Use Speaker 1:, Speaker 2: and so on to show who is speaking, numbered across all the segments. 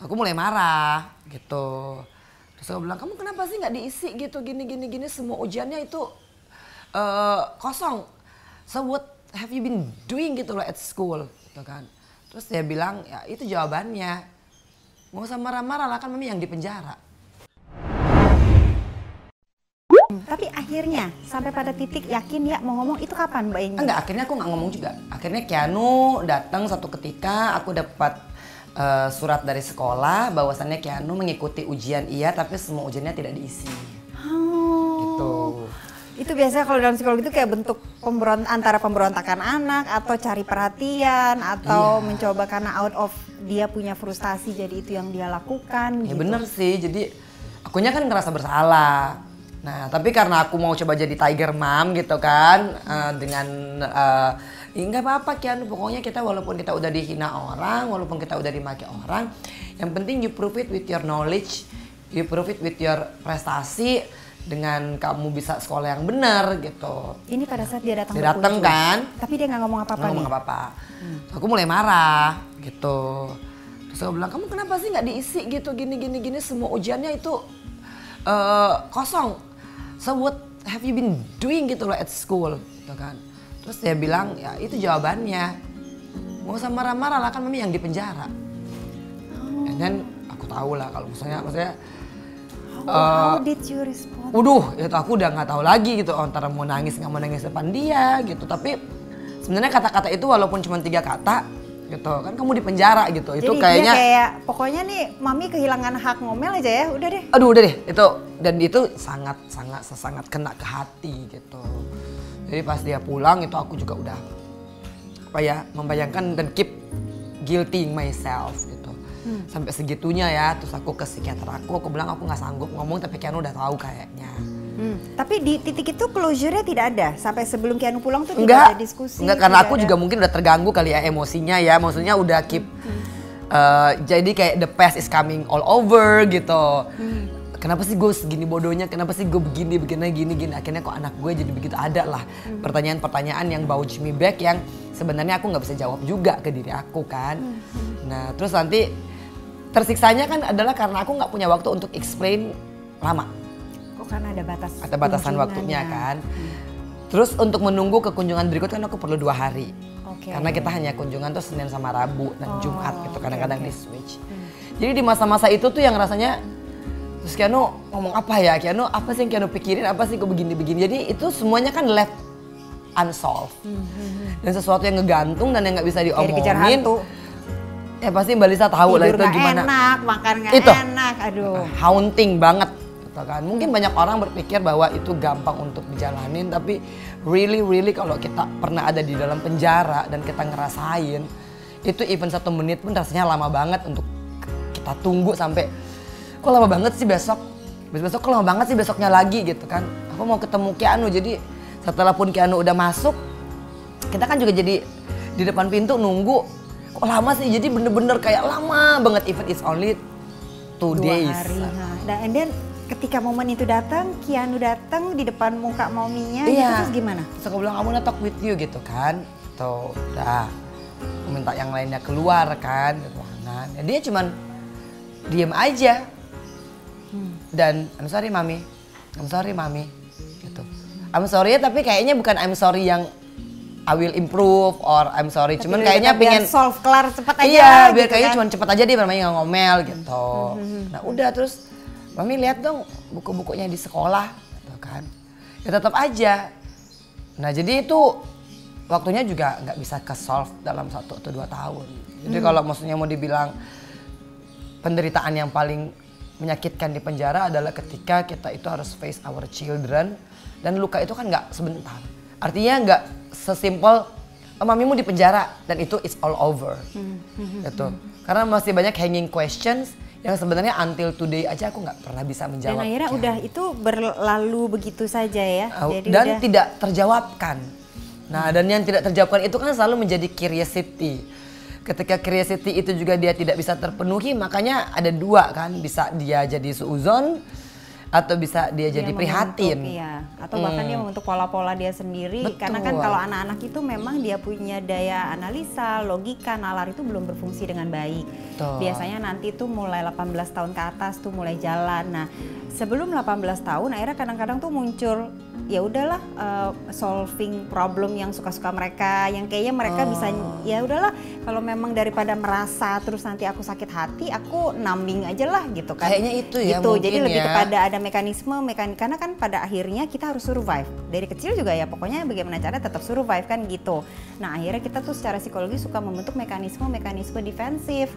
Speaker 1: Aku mulai marah gitu. Terus aku bilang, kamu kenapa sih nggak diisi gitu gini semua ujiannya itu kosong. So what have you been doing gitu loh at school gitu kan. Terus dia bilang, ya itu jawabannya. Nggak usah marah-marah lah, kan mami yang di penjara.
Speaker 2: Tapi akhirnya sampai pada titik yakin ya mau ngomong itu kapan Mbak Eni?
Speaker 1: Enggak, akhirnya aku nggak ngomong juga. Akhirnya Keanu datang satu ketika, aku dapat surat dari sekolah bahwasannya Keanu mengikuti ujian iya, tapi semua ujiannya tidak diisi.
Speaker 2: Oh.
Speaker 1: Gitu.
Speaker 2: Itu biasanya kalau dalam psikologi itu kayak bentuk antara pemberontakan anak atau cari perhatian atau mencoba karena out of dia punya frustasi jadi itu yang dia lakukan.
Speaker 1: Ya
Speaker 2: gitu.
Speaker 1: bener sih, jadi akunya kan ngerasa bersalah. Nah tapi karena aku mau coba jadi tiger mom gitu kan, dengan ya nggak apa-apa Kian, pokoknya kita walaupun kita udah dihina orang, walaupun kita udah dimaki orang, yang penting you prove it with your knowledge, you prove it with your prestasi, dengan kamu bisa sekolah yang benar gitu.
Speaker 2: Ini pada saat dia datang.
Speaker 1: Dia datang kan,
Speaker 2: tapi dia nggak ngomong apa-apa nih.
Speaker 1: Ngomong apa-apa. Aku mulai marah gitu. Terus aku bilang, kamu kenapa sih nggak diisi gitu gini semua ujiannya itu kosong. So what have you been doing gitu loh at school gitu kan. Terus dia bilang, ya itu jawabannya. Nggak usah marah-marah lah, kan mami yang di penjara. And then aku tahu lah kalau maksudnya
Speaker 2: how did you respond?
Speaker 1: Waduh, itu aku udah nggak tahu lagi gitu, antara mau nangis nggak mau nangis depan dia gitu. Tapi sebenarnya kata-kata itu walaupun cuma 3 kata gitu, kan kamu di penjara gitu.
Speaker 2: Jadi
Speaker 1: itu
Speaker 2: kayaknya dia kayak pokoknya nih mami kehilangan hak ngomel aja ya, udah deh.
Speaker 1: Aduh udah deh itu, dan itu sangat kena ke hati gitu. Jadi pas dia pulang itu aku juga udah membayangkan dan keep guilting myself gitu. Sampai segitunya ya, terus aku ke psikiater aku bilang aku nggak sanggup ngomong, tapi Keanu udah tahu kayaknya.
Speaker 2: Tapi di titik itu closure-nya tidak ada sampai sebelum Keanu pulang tuh tidak ada diskusi.
Speaker 1: Enggak, karena aku juga mungkin udah terganggu kali ya emosinya ya, maksudnya udah keep jadi kayak the past is coming all over gitu. Kenapa sih gue segini bodohnya, kenapa sih gue begini, akhirnya kok anak gue jadi begitu, ada lah pertanyaan-pertanyaan yang bau me back yang sebenarnya aku nggak bisa jawab juga ke diri aku kan. Nah terus nanti tersiksanya kan adalah karena aku nggak punya waktu untuk explain lama.
Speaker 2: Oh karena ada
Speaker 1: batasan waktunya kan. Terus untuk menunggu ke kunjungan berikut kan aku perlu 2 hari. Karena kita hanya kunjungan tuh Senin sama Rabu dan Jumat gitu, kadang-kadang di switch. Jadi di masa-masa itu tuh yang rasanya, terus Keanu ngomong apa ya, Keanu apa sih yang Keanu pikirin, apa sih kok begini-begini. Jadi itu semuanya kan left unsolved. Dan sesuatu yang ngegantung dan yang nggak bisa diomongin.
Speaker 2: Kayak dikejar hantu.
Speaker 1: Ya pasti Mbak Lisa tahu lah itu gimana.
Speaker 2: Tidur enak, makan nggak enak, aduh.
Speaker 1: Haunting banget. Kan. Mungkin banyak orang berpikir bahwa itu gampang untuk dijalanin, tapi really kalau kita pernah ada di dalam penjara dan kita ngerasain itu even 1 menit pun rasanya lama banget untuk kita tunggu sampai kok lama banget sih besok kok lama banget sih besoknya lagi gitu kan. Aku mau ketemu Keanu, jadi setelah pun Keanu udah masuk kita kan juga jadi di depan pintu nunggu, kok lama sih, jadi bener-bener kayak lama banget even it's only 2 days.
Speaker 2: 2 hari. And then ketika momen itu datang, Keanu datang di depan muka maminya, gitu, terus gimana?
Speaker 1: Terus aku bilang, I wanna talk with you gitu kan. Tuh, udah. Aku minta yang lainnya keluar kan, ke ruangan. Ya, dia cuman diem aja. Dan, I'm sorry mami, gitu. I'm sorry tapi kayaknya bukan I'm sorry yang I will improve or I'm sorry. Cuman kayaknya pengen
Speaker 2: solve kelar cepet aja.
Speaker 1: Iya, biar
Speaker 2: gitu
Speaker 1: kayaknya
Speaker 2: kan?
Speaker 1: cuman cepet aja dia bermain nggak ngomel gitu. Nah udah, terus mami lihat dong buku-bukunya di sekolah gitu kan. Ya tetap aja. Nah jadi itu waktunya juga nggak bisa ke solve dalam 1 atau 2 tahun. Jadi kalau maksudnya mau dibilang penderitaan yang paling menyakitkan di penjara adalah ketika kita itu harus face our children, dan luka itu kan nggak sebentar. Artinya nggak sesimpel mamimu di penjara dan itu it's all over. Gitu. Karena masih banyak hanging questions yang sebenarnya until today aja aku nggak pernah bisa menjawab.
Speaker 2: Dan akhirnya udah itu berlalu begitu saja ya. Jadi
Speaker 1: dan
Speaker 2: udah
Speaker 1: tidak terjawabkan. Nah dan yang tidak terjawabkan itu kan selalu menjadi curiosity. Ketika curiosity itu juga dia tidak bisa terpenuhi, makanya ada 2 kan, bisa dia jadi suuzon, atau bisa dia jadi prihatin.
Speaker 2: Iya. Atau bahkan dia membentuk pola-pola dia sendiri.
Speaker 1: Betul.
Speaker 2: Karena kan kalau anak-anak itu memang dia punya daya analisa, logika, nalar itu belum berfungsi dengan baik.
Speaker 1: Betul.
Speaker 2: Biasanya nanti tuh mulai 18 tahun ke atas tuh mulai jalan. Nah sebelum 18 tahun akhirnya kadang-kadang tuh muncul ya udahlah solving problem yang suka-suka mereka, yang kayaknya mereka bisa ya udahlah kalau memang daripada merasa terus nanti aku sakit hati, aku numbing aja lah gitu kan.
Speaker 1: Kayaknya itu ya
Speaker 2: gitu.
Speaker 1: mungkin
Speaker 2: Jadi lebih
Speaker 1: ya.
Speaker 2: kepada ada mekanisme karena kan pada akhirnya kita harus survive. Dari kecil juga ya pokoknya bagaimana caranya tetap survive kan gitu. Nah, akhirnya kita tuh secara psikologi suka membentuk mekanisme defensif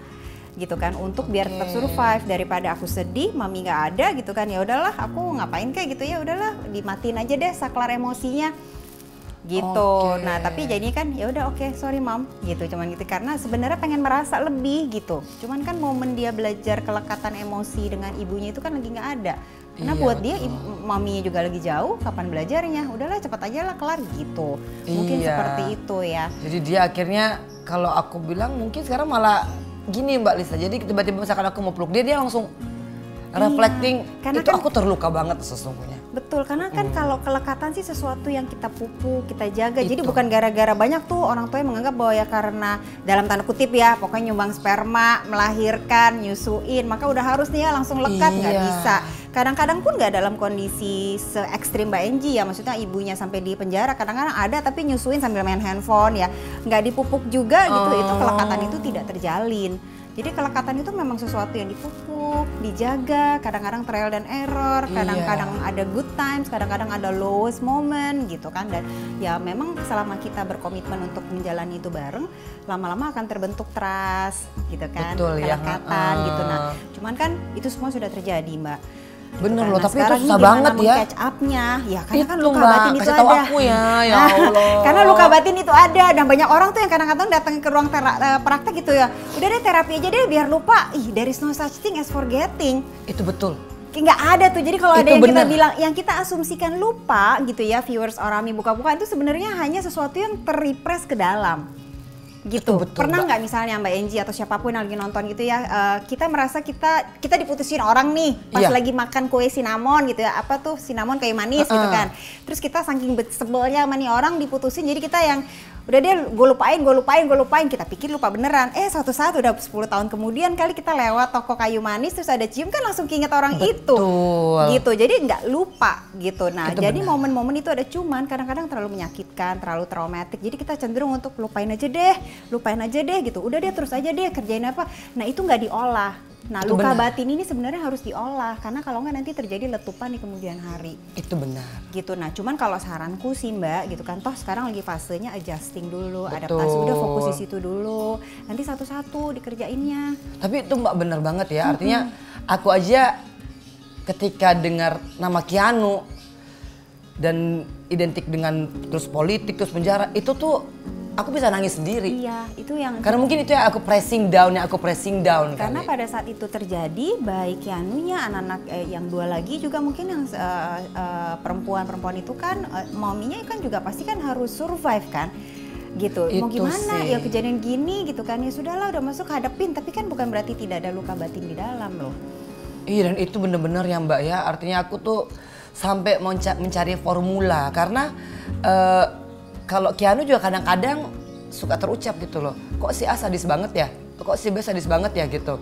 Speaker 2: gitu kan untuk biar tetap survive. Daripada aku sedih mami nggak ada gitu kan, ya udahlah aku ngapain kayak gitu, ya udahlah dimatiin aja deh saklar emosinya gitu. Nah tapi jadi kan ya udah oke, sorry mom gitu, cuman gitu karena sebenarnya pengen merasa lebih gitu, cuman kan momen dia belajar kelekatan emosi dengan ibunya itu kan lagi nggak ada. Karena buat dia maminya juga lagi jauh, kapan belajarnya? Udahlah cepet aja lah kelar gitu. Mungkin seperti itu ya.
Speaker 1: Jadi dia akhirnya kalau aku bilang mungkin sekarang malah gini Mbak Lisa. Jadi tiba-tiba misalkan aku mau peluk dia langsung reflecting. Karena itu kan, aku terluka banget sesungguhnya.
Speaker 2: Betul, karena kan kalau kelekatan sih sesuatu yang kita pupuk, kita jaga. Jadi bukan gara-gara banyak tuh orang tua yang menganggap bahwa ya karena dalam tanda kutip ya, pokoknya nyumbang sperma, melahirkan, nyusuin, maka udah harus nih ya langsung lekat, nggak bisa. Kadang-kadang pun nggak dalam kondisi se ekstrim Mbak Enji ya, maksudnya ibunya sampai di penjara, kadang-kadang ada tapi nyusuin sambil main handphone ya, nggak dipupuk juga gitu, itu kelekatan itu tidak terjalin. Jadi kelekatan itu memang sesuatu yang dipupuk, dijaga, kadang-kadang trial dan error, kadang-kadang ada good times, kadang-kadang ada lowest moment gitu kan. Dan ya memang selama kita berkomitmen untuk menjalani itu bareng, lama-lama akan terbentuk trust gitu kan.
Speaker 1: Betul,
Speaker 2: kelekatan gitu. Nah cuman kan itu semua sudah terjadi Mbak.
Speaker 1: Bener
Speaker 2: gitu
Speaker 1: loh,
Speaker 2: kan.
Speaker 1: tapi itu susah banget ya.
Speaker 2: Catch up-nya, ya karena
Speaker 1: itu
Speaker 2: kan luka
Speaker 1: Mbak,
Speaker 2: batin itu
Speaker 1: kasih tahu
Speaker 2: ada.
Speaker 1: aku ya Allah.
Speaker 2: Karena luka batin itu ada, dan banyak orang tuh yang kadang-kadang datang ke ruang praktek gitu ya. Udah deh terapi aja deh biar lupa. Ih, there is no such thing as forgetting.
Speaker 1: Itu betul.
Speaker 2: Nggak ada tuh. Jadi kalau ada yang
Speaker 1: bener.
Speaker 2: kita bilang, yang kita asumsikan lupa gitu ya, viewers Orami buka-buka itu sebenarnya hanya sesuatu yang terrepress ke dalam. Gitu.
Speaker 1: Betul,
Speaker 2: Pernah nggak misalnya Mbak Enji atau siapapun yang lagi nonton gitu ya, kita merasa kita diputusin orang nih pas lagi makan kue cinnamon gitu ya, apa tuh cinnamon kayu manis gitu kan. Terus kita saking sebelnya sama nih orang diputusin, jadi kita yang udah deh gue lupain, kita pikir lupa beneran. Suatu saat udah 10 tahun kemudian kali kita lewat toko kayu manis terus ada cium kan langsung keinget orang itu. Gitu. Jadi nggak lupa gitu. Nah, itu jadi momen-momen itu ada, cuman kadang-kadang terlalu menyakitkan, terlalu traumatik. Jadi kita cenderung untuk lupain aja deh gitu. Udah deh terus aja deh kerjain apa. Nah, itu nggak diolah. Nah, itu luka batin ini sebenarnya harus diolah, karena kalau nggak nanti terjadi letupan di kemudian hari.
Speaker 1: Itu benar.
Speaker 2: Gitu. Nah, cuman kalau saranku sih Mbak, gitu kan, toh sekarang lagi fasenya adjusting dulu, adaptasi, udah fokus di situ dulu. Nanti satu-satu dikerjainnya.
Speaker 1: Tapi itu Mbak bener banget ya, artinya aku aja ketika dengar nama Keanu dan identik dengan terus politik, terus penjara, itu tuh aku bisa nangis sendiri.
Speaker 2: Iya, itu yang...
Speaker 1: Karena mungkin itu yang aku pressing down
Speaker 2: Karena pada saat itu terjadi, baik Keanunya, anak-anak yang dua lagi juga mungkin yang perempuan-perempuan itu kan, maminya kan juga pasti kan harus survive kan. Gitu, mau gimana ya kejadian gini gitu kan, ya sudahlah udah masuk hadapin, tapi kan bukan berarti tidak ada luka batin di dalam loh.
Speaker 1: Iya, dan itu bener-bener ya Mbak ya, artinya aku tuh sampai mau mencari formula, karena kalau Keanu juga kadang-kadang suka terucap gitu loh, kok si A sadis banget ya, kok si B sadis banget ya gitu.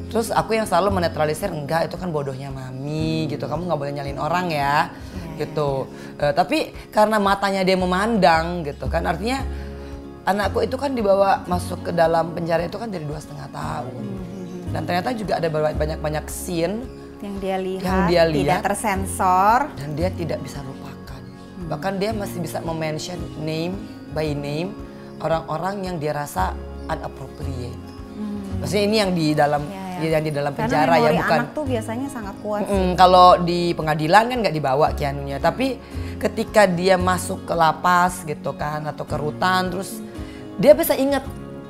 Speaker 1: Terus aku yang selalu menetralisir, enggak itu kan bodohnya mami gitu, kamu nggak boleh nyalin orang ya gitu. Tapi karena matanya dia memandang gitu kan, artinya anakku itu kan dibawa masuk ke dalam penjara itu kan dari 2,5 tahun. Dan ternyata juga ada banyak scene
Speaker 2: yang dia lihat tidak tersensor. Dan
Speaker 1: dia tidak bisa lupakan. Bahkan dia masih bisa mention name by name orang-orang yang dia rasa inappropriate. Maksudnya ini yang di dalam yang di dalam penjara ya, bukan.
Speaker 2: Anak tuh biasanya sangat kuat sih.
Speaker 1: Kalau di pengadilan kan nggak dibawa Keanunya, tapi ketika dia masuk ke lapas gitu kan atau ke rutan, terus dia bisa ingat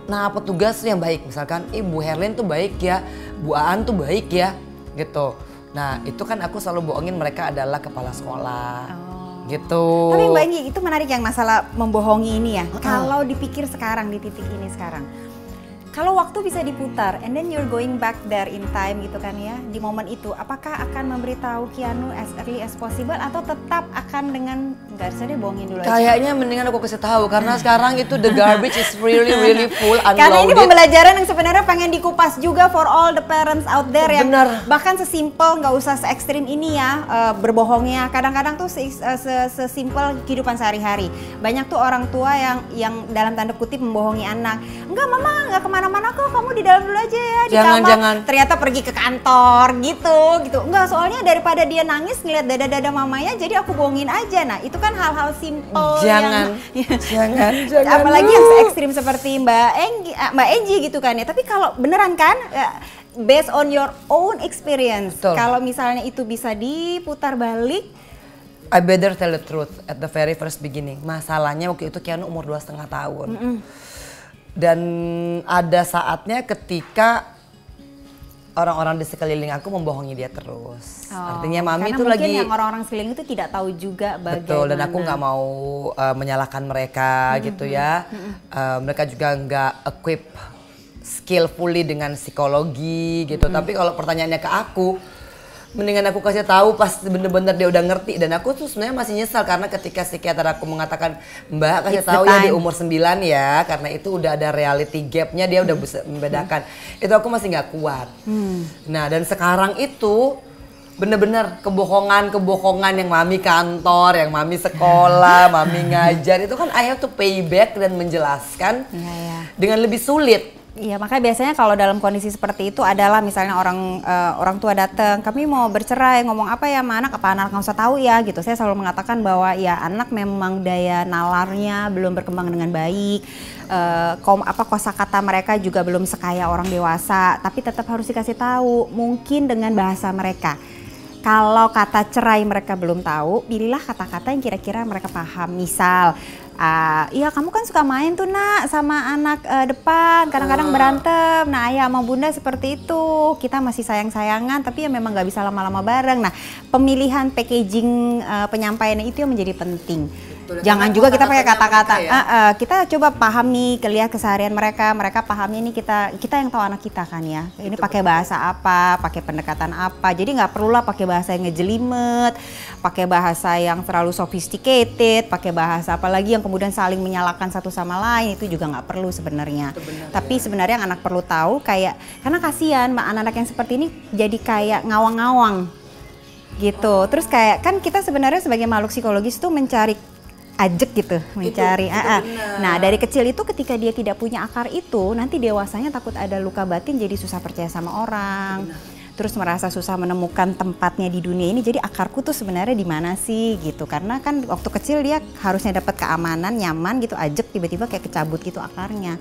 Speaker 1: nah petugas yang baik, misalkan Bu Herlin tuh baik ya, Bu Aan tuh baik ya gitu. Nah itu kan aku selalu bohongin mereka adalah kepala sekolah. Gitu.
Speaker 2: Tapi Mbak Enji, itu menarik yang masalah membohongi ini ya. Kalau dipikir sekarang di titik ini sekarang, Kalau waktu bisa diputar, and then you're going back there in time gitu kan ya, di momen itu, apakah akan memberitahu Keanu as early as possible atau tetap akan dengan nggak usah deh bohongin dulu aja?
Speaker 1: Kayaknya mendingan aku kasih tahu karena sekarang itu the garbage is really full unloaded.
Speaker 2: Karena ini pembelajaran yang sebenarnya pengen dikupas juga for all the parents out there yang bahkan sesimpel nggak usah se ekstrim ini ya berbohongnya. Kadang-kadang tuh sesimpel kehidupan sehari-hari. Banyak tuh orang tua yang dalam tanda kutip membohongi anak. Enggak mama nggak kemana-mana kok, kamu di dalam dulu aja ya di kamar. Ternyata pergi ke kantor gitu. Enggak, soalnya daripada dia nangis ngeliat dada-dada mamanya, jadi aku bohongin aja. Nah itu kan hal-hal simpel jangan. Apalagi yang se-ekstrim seperti Mbak Enji gitu kan ya. Tapi kalau beneran kan based on your own experience, kalau misalnya itu bisa diputar balik,
Speaker 1: I better tell the truth at the very first beginning. Masalahnya waktu itu Keanu umur 2,5 tahun. Dan ada saatnya ketika orang-orang di sekeliling aku membohongi dia terus. Artinya mami itu lagi.
Speaker 2: Karena mungkin yang orang-orang sekeliling itu tidak tahu juga bagaimana.
Speaker 1: Betul, dan aku nggak mau menyalahkan mereka gitu ya. Mereka juga nggak equip skillfully dengan psikologi gitu. Tapi kalau pertanyaannya ke aku, mendingan aku kasih tahu pas bener-bener dia udah ngerti. Dan aku tuh sebenarnya masih nyesal karena ketika psikiater aku mengatakan, Mbak kasih tahu ya di umur 9 ya, karena itu udah ada reality gapnya, dia udah bisa membedakan. Itu aku masih nggak kuat. Nah dan sekarang itu bener-bener kebohongan yang mami kantor, yang mami sekolah, mami ngajar, itu kan I have to pay back dan menjelaskan dengan lebih sulit.
Speaker 2: Iya, makanya biasanya kalau dalam kondisi seperti itu adalah misalnya orang tua datang, kami mau bercerai, ngomong apa ya sama anak, apa anak nggak usah tahu ya gitu. Saya selalu mengatakan bahwa ya anak memang daya nalarnya belum berkembang dengan baik, kosakata mereka juga belum sekaya orang dewasa, tapi tetap harus dikasih tahu, mungkin dengan bahasa mereka. Kalau kata cerai mereka belum tahu, pilihlah kata-kata yang kira-kira mereka paham. Misal, iya kamu kan suka main tuh nak sama anak depan, kadang-kadang berantem. Nah ayah sama bunda seperti itu, kita masih sayang-sayangan tapi ya memang gak bisa lama-lama bareng. Nah pemilihan packaging penyampaiannya itu yang menjadi penting. Jangan juga kita pakai kata-kata, kita coba pahami lihat keseharian mereka pahamnya ini kita yang tahu anak kita kan ya. Ini pakai bahasa apa, pakai pendekatan apa. Jadi nggak perlulah pakai bahasa yang ngejelimet, pakai bahasa yang terlalu sophisticated, pakai bahasa apalagi yang kemudian saling menyalahkan satu sama lain, itu juga nggak perlu sebenarnya. Tapi sebenarnya yang anak perlu tahu karena kasihan anak-anak yang seperti ini jadi kayak ngawang-ngawang gitu. Terus kayak kan kita sebenarnya sebagai makhluk psikologis tuh mencari ajek gitu, mencari. Nah dari kecil itu ketika dia tidak punya akar itu, nanti dewasanya takut ada luka batin, jadi susah percaya sama orang. Terus merasa susah menemukan tempatnya di dunia ini. Jadi akarku tuh sebenarnya di mana sih gitu? Karena kan waktu kecil dia harusnya dapat keamanan, nyaman gitu, ajek, tiba-tiba kayak kecabut gitu akarnya.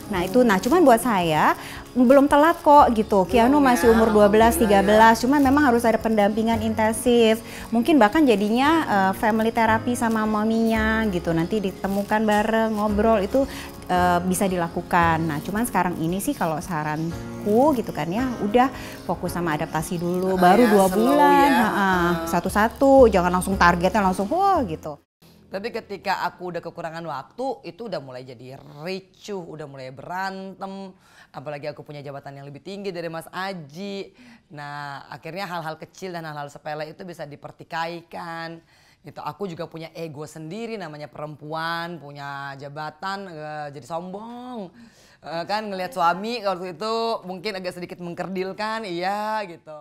Speaker 2: Nah itu, cuman buat saya belum telat kok gitu. Keanu masih umur 12-13, cuman memang harus ada pendampingan intensif. Mungkin bahkan jadinya family therapy sama maminya gitu. Nanti ditemukan bareng, ngobrol, itu bisa dilakukan. Nah cuman sekarang ini sih kalau saranku gitu kan ya, udah fokus sama adaptasi dulu, baru 2 bulan, satu-satu, jangan langsung targetnya langsung wah gitu.
Speaker 1: Tapi ketika aku udah kekurangan waktu, itu udah mulai jadi ricuh, udah mulai berantem. Apalagi aku punya jabatan yang lebih tinggi dari Mas Aji. Nah akhirnya hal-hal kecil dan hal-hal sepele itu bisa dipertikaikan. Gitu. Aku juga punya ego sendiri, namanya perempuan, punya jabatan, jadi sombong. Kan ngelihat suami waktu itu mungkin agak sedikit mengkerdilkan, iya gitu.